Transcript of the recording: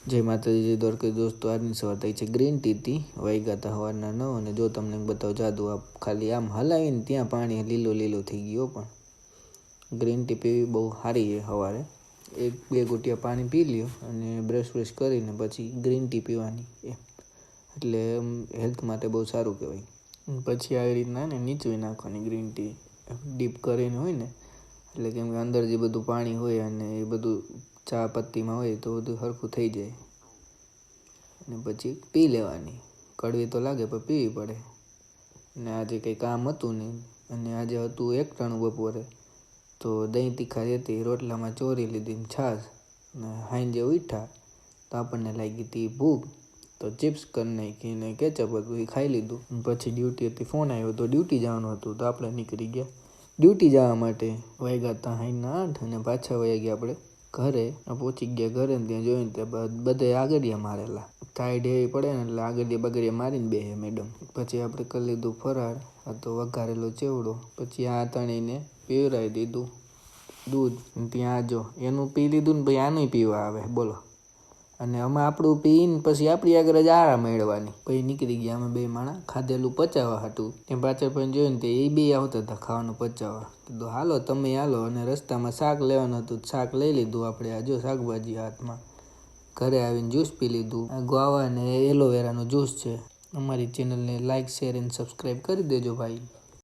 જય માતાજી દ્વારકા દોસ્તો, આજની સવાર થઈ છે ગ્રીન ટીથી વાગ્યા હતા સવારના 9 અને જો તમને બતાવો જાદુ આપ ખાલી આમ હલાવીને ત્યાં પાણી લીલો થઈ ગયો. પણ ગ્રીન ટી પીવી બહુ સારી છે. સવારે 1-2 ઘૂંટિયા પાણી પી લ્યો અને બ્રશ કરીને પછી ગ્રીન ટી પીવાની, એટલે હેલ્થ માટે બહુ સારું કહેવાય. પછી આવી રીતના ને નીચવી નાખવાની ગ્રીન ટી ડીપ કરીને હોય ને, એટલે કેમ કે અંદર જે બધું પાણી હોય અને એ બધું ચા પત્તીમાં હોય તો બધું સરખું થઈ જાય અને પછી પી લેવાની. કડવી તો લાગે પણ પીવી પડે. અને આજે કંઈ કામ હતું નહીં અને આજે હતું 1 ટાણું બપોરે, તો દહીં તીખા હતી, રોટલામાં ચોરી લીધી છાશ ને સાંજે ઉઠ્યા તો આપણને લાગી હતી ભૂખ, તો ચિપ્સ કરી નાખીને કેચઅપ હતું એ ખાઈ લીધું. પછી ડ્યુટીથી ફોન આવ્યો તો ડ્યુટી જવાનું હતું, તો આપણે નીકળી ગયા ડ્યુટી જવા માટે. વાગ્યા હતા 8 અને પાછા વયા ગયા આપણે ઘરે. પહોંચી ગયા ઘરે ને ત્યાં જોઈને ત્યાં બધે આગળિયા મારેલા, ટાઈડ એવી પડે ને એટલે આગળિયા મારીને બે મેડમ. પછી આપણે કરી લીધું ફરાળ, આ તો વઘારેલો ચેવડો. પછી આ તણીને પીવરાવી દીધું દૂધ. ત્યાં જો એનું પી લીધું ને ભાઈ આનું પીવા આવે બોલો. અને અમે આપણું પીને પછી આપણી આગળ જ આરામ મેળવાની. પછી નીકળી ગયા અમે 2 માણસ ખાધેલું પચાવવા હતું. ત્યાં પાછળ પણ જોયું ને તે એ 2 આવતા હતા ખાવાનું પચાવવા. કીધું હાલો તમે હાલો. અને રસ્તામાં શાક લેવાનું હતું, શાક લઈ લીધું આપણે. આ જો શાકભાજી હાથમાં. ઘરે આવીને જ્યુસ પી લીધું. આ ગુઆવા અને એલોવેરાનું જ્યુસ છે. અમારી ચેનલને લાઇક, શેર અને સબસ્ક્રાઈબ કરી દેજો ભાઈ.